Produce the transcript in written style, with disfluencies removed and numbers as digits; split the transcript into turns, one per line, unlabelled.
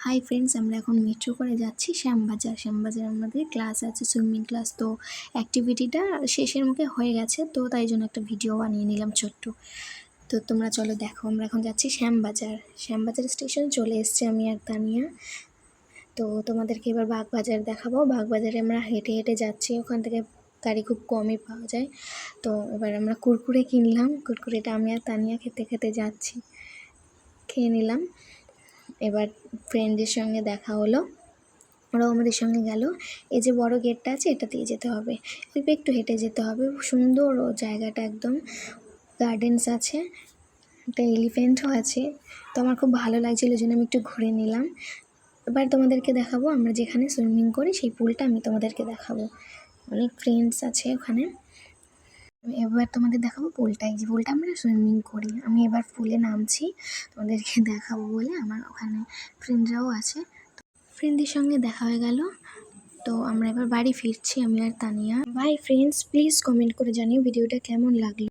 Hi friends, আমরা এখন metro করে যাচ্ছি শ্যামবাজার। শ্যামবাজার আমাদের ক্লাস আছে, সুইমিং ক্লাস। তো অ্যাক্টিভিটিটা শেষের মুখে হয়ে গেছে, তো তাই জন্য একটা ভিডিও বানিয়ে নিলাম ছোট্ট। তো তোমরা চলো দেখো, আমরা এখন যাচ্ছি শ্যামবাজার। শ্যামবাজার স্টেশন চলে এসছি আমি আর তানিয়া। তো তোমাদেরকে এবার বাগবাজার দেখাবো। বাগবাজারে আমরা হেঁটে হেঁটে যাচ্ছি, ওখান থেকে গাড়ি খুব কমই পাওয়া যায়। তো এবার আমরা কুরকুরে কিনলাম, কুরকুরেটা আমি আর তানিয়া খেতে খেতে যাচ্ছি, খেয়ে নিলাম। এবার ফ্রেন্ডদের সঙ্গে দেখা হলো, ওরাও আমাদের সঙ্গে গেল। এই যে বড় গেটটা আছে, এটা দিয়ে যেতে হবে, একটু হেঁটে যেতে হবে। সুন্দর ও জায়গাটা, একদম গার্ডেন্স আছে, একটা এলিফ্যান্টও আছে। তো আমার খুব ভালো লাগছিলো, ওই জন্য আমি একটু ঘুরে নিলাম। এবার তোমাদেরকে দেখাবো আমরা যেখানে সুইমিং করি, সেই পুলটা আমি তোমাদেরকে দেখাবো। অনেক ফ্রেন্ডস আছে ওখানে। এবার তোমাদের দেখাবো পুলটা, এই যে পুলটা আমরা সুইমিং করি। আমি এবার পুলে নামছি তোমাদেরকে দেখাবো বলে, আমার ওখানে ফ্রেন্ডরাও আছে। ফ্রেন্ডদের সঙ্গে দেখা হয়ে গেল। তো আমরা এবার বাড়ি ফিরছি, আমি আর Tania. Bye friends, please comment করে জানিও ভিডিওটা কেমন লাগলো।